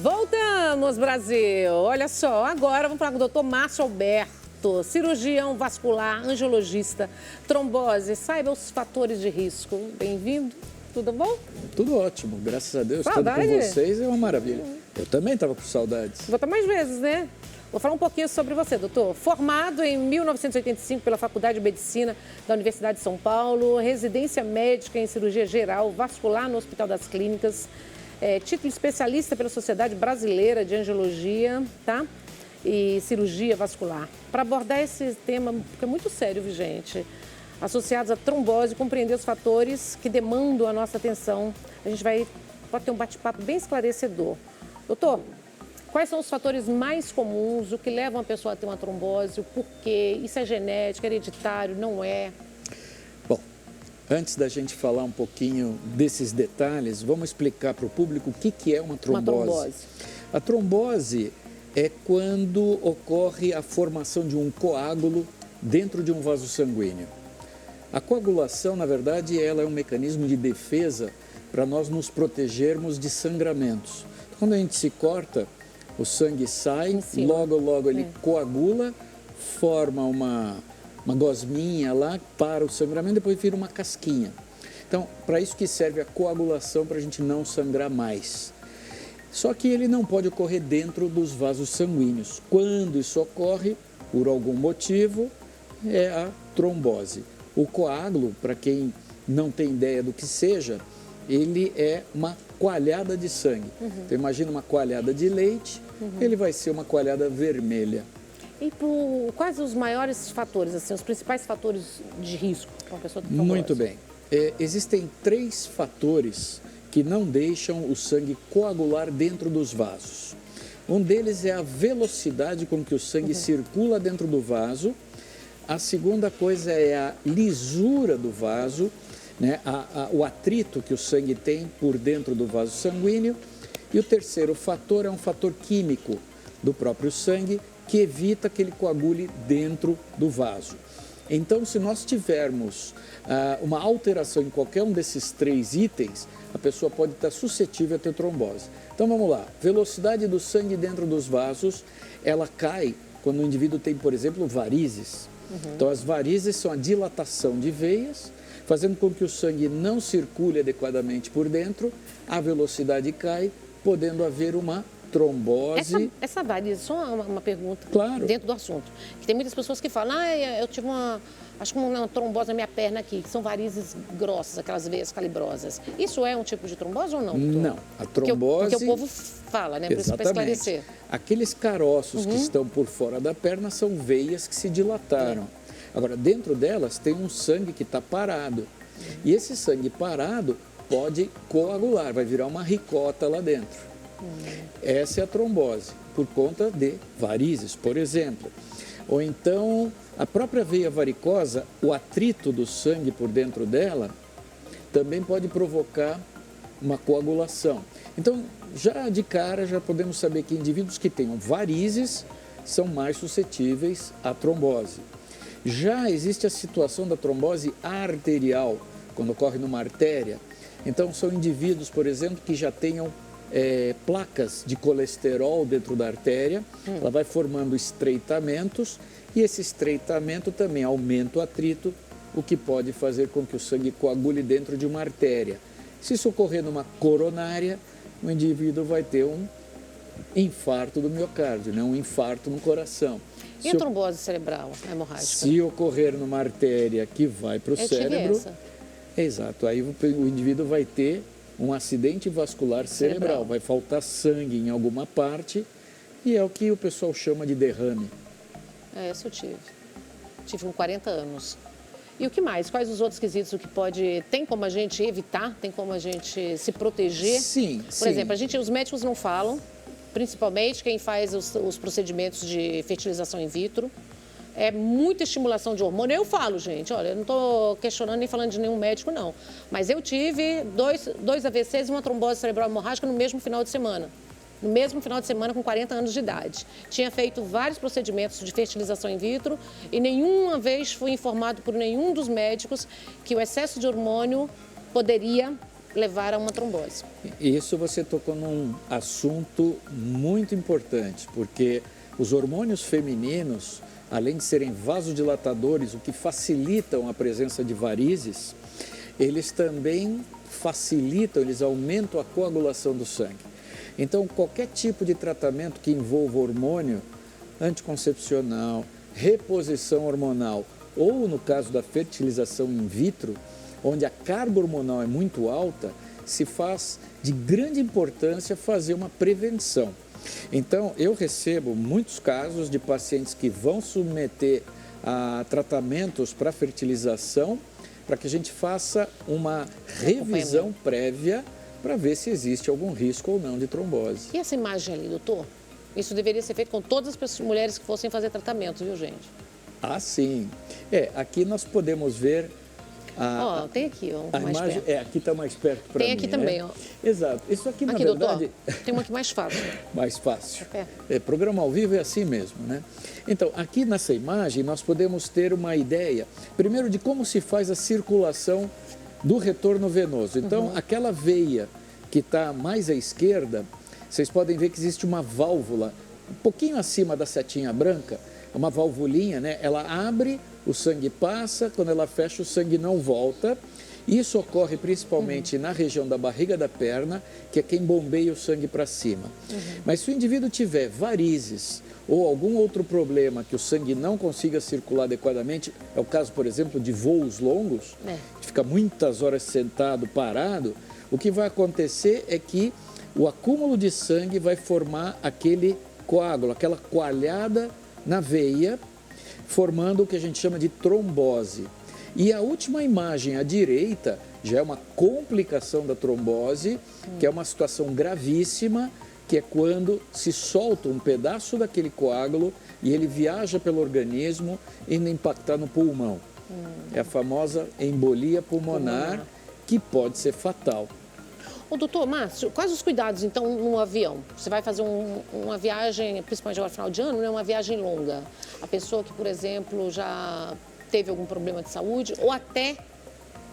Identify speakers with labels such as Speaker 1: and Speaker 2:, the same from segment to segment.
Speaker 1: Voltamos, Brasil! Olha só, agora vamos falar com o doutor Márcio Alberto, cirurgião vascular, angiologista, trombose. Saiba os fatores de risco. Bem-vindo, tudo bom?
Speaker 2: Tudo ótimo, graças a Deus.
Speaker 1: Saudade.
Speaker 2: Estando com vocês é uma maravilha. Eu também estava com saudades.
Speaker 1: Volta mais vezes, né? Vou falar um pouquinho sobre você, doutor. Formado em 1985 pela Faculdade de Medicina da Universidade de São Paulo, residência médica em cirurgia geral vascular no Hospital das Clínicas, título especialista pela Sociedade Brasileira de Angiologia, tá? E cirurgia vascular. Para abordar esse tema, que é muito sério, viu, gente? Associados à trombose, compreender os fatores que demandam a nossa atenção. A gente pode ter um bate-papo bem esclarecedor. Doutor, quais são os fatores mais comuns, o que leva uma pessoa a ter uma trombose, o porquê? Isso é genético, é hereditário, não é?
Speaker 2: Bom, antes da gente falar um pouquinho desses detalhes, vamos explicar para o público o que é uma trombose. A trombose é quando ocorre a formação de um coágulo dentro de um vaso sanguíneo. A coagulação, na verdade, ela é um mecanismo de defesa para nós nos protegermos de sangramentos. Quando a gente se corta, o sangue sai, logo ele coagula, forma uma gosminha lá para o sangramento, depois vira uma casquinha. Então, para isso que serve a coagulação, para a gente não sangrar mais. Só que ele não pode ocorrer dentro dos vasos sanguíneos. Quando isso ocorre, por algum motivo, é a trombose. O coágulo, para quem não tem ideia do que seja, ele é uma coalhada de sangue. Então, imagina uma coalhada de leite, ele vai ser uma coalhada vermelha.
Speaker 1: E quais os maiores fatores, assim, os principais fatores de risco para uma pessoa ter trombose?
Speaker 2: Muito bem. Existem 3 fatores que não deixam o sangue coagular dentro dos vasos. Um deles é a velocidade com que o sangue circula dentro do vaso. A segunda coisa é a lisura do vaso, né? O atrito que o sangue tem por dentro do vaso sanguíneo. E o terceiro fator é um fator químico do próprio sangue que evita que ele coagule dentro do vaso. Então, se nós tivermos uma alteração em qualquer um desses 3 itens, a pessoa pode estar suscetível a ter trombose. Então, vamos lá. Velocidade do sangue dentro dos vasos, ela cai quando o indivíduo tem, por exemplo, varizes. Então, as varizes são a dilatação de veias, fazendo com que o sangue não circule adequadamente por dentro, a velocidade cai, podendo haver uma trombose.
Speaker 1: Essa varize, só uma pergunta,
Speaker 2: claro,
Speaker 1: dentro do assunto. Que tem muitas pessoas que falam, eu tive acho que uma trombose na minha perna aqui, que são varizes grossas, aquelas veias calibrosas. Isso é um tipo de trombose ou não?
Speaker 2: Não, a trombose...
Speaker 1: Porque o povo fala, né? Por isso, para esclarecer.
Speaker 2: Aqueles caroços que estão por fora da perna são veias que se dilataram. Agora, dentro delas tem um sangue que está parado. E esse sangue parado pode coagular, vai virar uma ricota lá dentro. Essa é a trombose, por conta de varizes, por exemplo. Ou então, a própria veia varicosa, o atrito do sangue por dentro dela, também pode provocar uma coagulação. Então, já de cara, já podemos saber que indivíduos que tenham varizes são mais suscetíveis à trombose. Já existe a situação da trombose arterial, quando ocorre numa artéria. Então, são indivíduos, por exemplo, que já tenham placas de colesterol dentro da artéria, ela vai formando estreitamentos e esse estreitamento também aumenta o atrito, o que pode fazer com que o sangue coagule dentro de uma artéria. Se isso ocorrer numa coronária, o indivíduo vai ter um infarto do miocárdio, né? Um infarto no coração.
Speaker 1: E a trombose cerebral hemorrágica?
Speaker 2: Se ocorrer numa artéria que vai para o cérebro, exato, aí o indivíduo vai ter um acidente vascular cerebral, vai faltar sangue em alguma parte e é o que o pessoal chama de derrame.
Speaker 1: Essa eu tive. Tive com 40 anos. E o que mais? Quais os outros quesitos? O que pode... Tem como a gente evitar? Tem como a gente se proteger?
Speaker 2: Sim,
Speaker 1: Por exemplo, os médicos não falam, principalmente quem faz os procedimentos de fertilização in vitro. É muita estimulação de hormônio. Eu falo, gente, olha, eu não estou questionando nem falando de nenhum médico, não. Mas eu tive dois AVCs e uma trombose cerebral hemorrágica no mesmo final de semana. No mesmo final de semana, com 40 anos de idade. Tinha feito vários procedimentos de fertilização in vitro e nenhuma vez fui informado por nenhum dos médicos que o excesso de hormônio poderia levar a uma trombose.
Speaker 2: Isso você tocou num assunto muito importante, porque os hormônios femininos, além de serem vasodilatadores, o que facilitam a presença de varizes, eles também facilitam, eles aumentam a coagulação do sangue. Então, qualquer tipo de tratamento que envolva hormônio anticoncepcional, reposição hormonal ou, no caso da fertilização in vitro, onde a carga hormonal é muito alta, se faz de grande importância fazer uma prevenção. Então, eu recebo muitos casos de pacientes que vão submeter a tratamentos para fertilização, para que a gente faça uma revisão prévia para ver se existe algum risco ou não de trombose.
Speaker 1: E essa imagem ali, doutor? Isso deveria ser feito com todas as mulheres que fossem fazer tratamento, viu, gente?
Speaker 2: Ah, sim. Aqui nós podemos ver
Speaker 1: tem aqui, ó,
Speaker 2: a
Speaker 1: mais
Speaker 2: imagem.
Speaker 1: perto.
Speaker 2: Aqui está mais perto para mim.
Speaker 1: Tem aqui também, ó.
Speaker 2: Exato. Isso aqui, na
Speaker 1: aqui,
Speaker 2: verdade...
Speaker 1: doutor, tem uma aqui mais fácil.
Speaker 2: Mais fácil.
Speaker 1: É.
Speaker 2: Programa ao vivo é assim mesmo, né? Então, aqui nessa imagem, nós podemos ter uma ideia, primeiro, de como se faz a circulação do retorno venoso. Então, aquela veia que está mais à esquerda, vocês podem ver que existe uma válvula um pouquinho acima da setinha branca, uma valvulinha, né? Ela abre, o sangue passa, quando ela fecha, o sangue não volta. Isso ocorre principalmente na região da barriga da perna, que é quem bombeia o sangue para cima. Mas se o indivíduo tiver varizes ou algum outro problema que o sangue não consiga circular adequadamente, é o caso, por exemplo, de voos longos, que fica muitas horas sentado, parado, o que vai acontecer é que o acúmulo de sangue vai formar aquele coágulo, aquela coalhada na veia, formando o que a gente chama de trombose. E a última imagem à direita já é uma complicação da trombose, que é uma situação gravíssima, que é quando se solta um pedaço daquele coágulo e ele viaja pelo organismo, indo impactar no pulmão. É a famosa embolia pulmonar, que pode ser fatal.
Speaker 1: Ô, doutor Márcio, quais os cuidados, então, no avião? Você vai fazer uma viagem, principalmente agora final de ano, né? Uma viagem longa. A pessoa que, por exemplo, já teve algum problema de saúde, ou até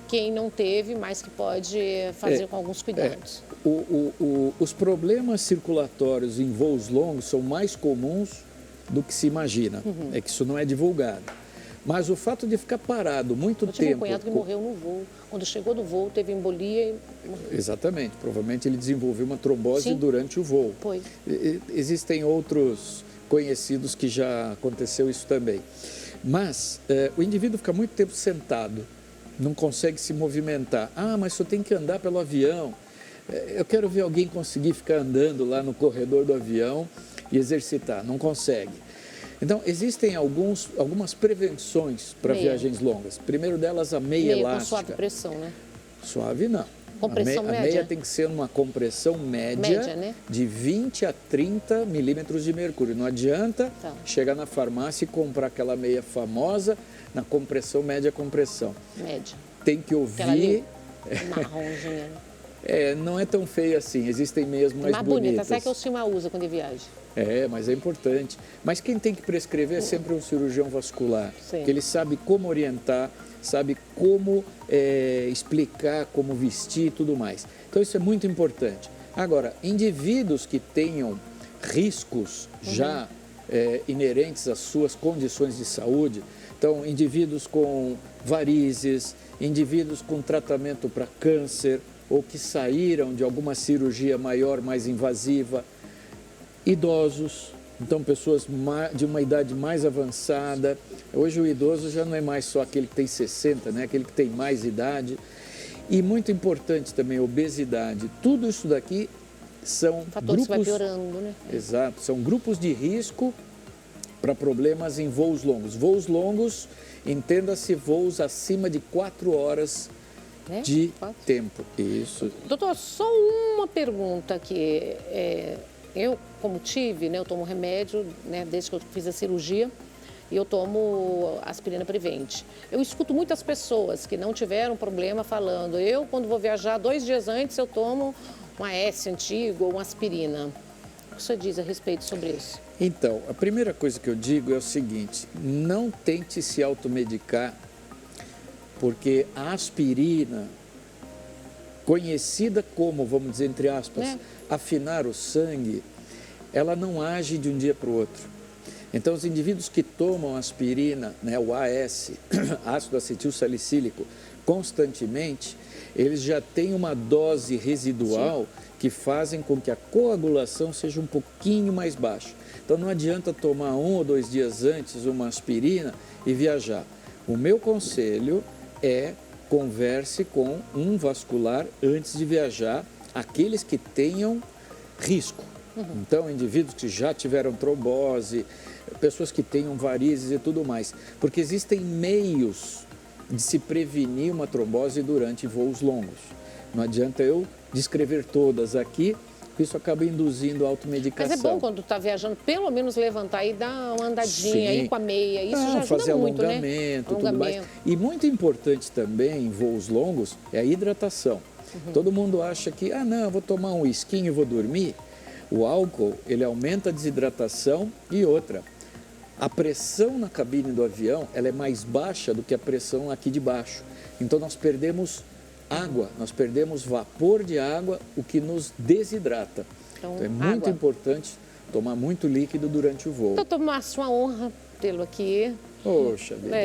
Speaker 1: quem não teve, mas que pode fazer com alguns cuidados.
Speaker 2: Os problemas circulatórios em voos longos são mais comuns do que se imagina. É que isso não é divulgado. Mas o fato de ficar parado muito tempo... Eu tive um
Speaker 1: cunhado que morreu no voo. Quando chegou do voo, teve embolia e morreu.
Speaker 2: Exatamente. Provavelmente ele desenvolveu uma trombose durante o voo.
Speaker 1: Foi.
Speaker 2: Existem outros conhecidos que já aconteceu isso também. Mas o indivíduo fica muito tempo sentado, não consegue se movimentar. Ah, mas só tem que andar pelo avião. Eu quero ver alguém conseguir ficar andando lá no corredor do avião e exercitar. Não consegue. Então, existem algumas prevenções para viagens longas. Primeiro delas, a meia elástica.
Speaker 1: Com suave pressão, né?
Speaker 2: Suave não.
Speaker 1: Compressão média?
Speaker 2: A meia tem que ser uma compressão média,
Speaker 1: né?
Speaker 2: de 20 a 30 milímetros de mercúrio. Não adianta chegar na farmácia e comprar aquela meia famosa na compressão média.
Speaker 1: Média.
Speaker 2: Tem que ouvir...
Speaker 1: Marronzinha.
Speaker 2: Não é tão feio assim, existem meias mais bonitas.
Speaker 1: bonita, até que o Silma usa quando viaja.
Speaker 2: Mas é importante. Mas quem tem que prescrever é sempre um cirurgião vascular, que ele sabe como orientar, sabe como explicar, como vestir e tudo mais. Então isso é muito importante. Agora, indivíduos que tenham riscos já inerentes às suas condições de saúde, então indivíduos com varizes, indivíduos com tratamento para câncer, ou que saíram de alguma cirurgia maior, mais invasiva, idosos, então pessoas de uma idade mais avançada. Hoje o idoso já não é mais só aquele que tem 60, né? Aquele que tem mais idade. E muito importante também, obesidade. Tudo isso daqui são
Speaker 1: fatores
Speaker 2: grupos...
Speaker 1: que vai piorando, né?
Speaker 2: Exato, são grupos de risco para problemas em voos longos. Voos longos, entenda-se voos acima de 4 horas de tempo. Isso.
Speaker 1: Doutor, só uma pergunta aqui. Eu, como tive, né, eu tomo remédio, né, desde que eu fiz a cirurgia, e eu tomo aspirina Prevent. Eu escuto muitas pessoas que não tiveram problema falando, quando vou viajar 2 dias antes, eu tomo uma S antiga ou uma aspirina. O que você diz a respeito sobre isso?
Speaker 2: Então, a primeira coisa que eu digo é o seguinte, não tente se automedicar, porque a aspirina, conhecida como, vamos dizer, entre aspas, afinar o sangue, ela não age de um dia para o outro. Então, os indivíduos que tomam aspirina, né, o AS, ácido acetil salicílico, constantemente, eles já têm uma dose residual que fazem com que a coagulação seja um pouquinho mais baixa. Então, não adianta tomar 1 ou 2 dias antes uma aspirina e viajar. O meu conselho é converse com um vascular antes de viajar, aqueles que tenham risco. Então, indivíduos que já tiveram trombose, pessoas que tenham varizes e tudo mais. Porque existem meios de se prevenir uma trombose durante voos longos. Não adianta eu descrever todas aqui, isso acaba induzindo a automedicação.
Speaker 1: Mas é bom quando está viajando, pelo menos levantar e dar uma andadinha aí com a meia. Isso já ajuda
Speaker 2: fazer
Speaker 1: muito,
Speaker 2: alongamento,
Speaker 1: né?
Speaker 2: Tudo mais. E muito importante também em voos longos é a hidratação. Todo mundo acha que, não, eu vou tomar um whisky e vou dormir. O álcool, ele aumenta a desidratação e outra. A pressão na cabine do avião, ela é mais baixa do que a pressão aqui de baixo. Então, nós perdemos água, nós perdemos vapor de água, o que nos desidrata. Então é muito importante tomar muito líquido durante o voo.
Speaker 1: Doutor Márcio, uma honra tê-lo aqui.
Speaker 2: Poxa vida.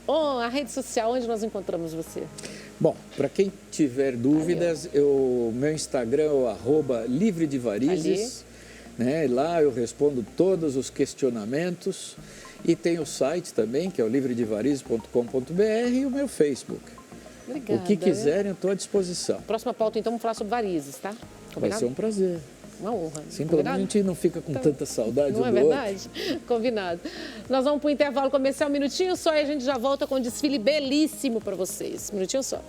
Speaker 1: A rede social, onde nós encontramos você?
Speaker 2: Bom, para quem tiver dúvidas, meu Instagram é o @livredevarizes. Né? Lá eu respondo todos os questionamentos. E tem o site também, que é o livredevarizes.com.br, e o meu Facebook.
Speaker 1: Obrigada.
Speaker 2: O que quiserem, eu estou à disposição.
Speaker 1: Próxima pauta, então, vamos falar sobre varizes, tá? Combinado?
Speaker 2: Vai ser um prazer.
Speaker 1: Uma honra.
Speaker 2: Sim, pelo menos a gente não fica com tanta saudade
Speaker 1: Não
Speaker 2: um
Speaker 1: é
Speaker 2: do
Speaker 1: verdade?
Speaker 2: outro.
Speaker 1: Combinado. Nós vamos para o intervalo comercial, um minutinho só, e a gente já volta com um desfile belíssimo para vocês. Um minutinho só.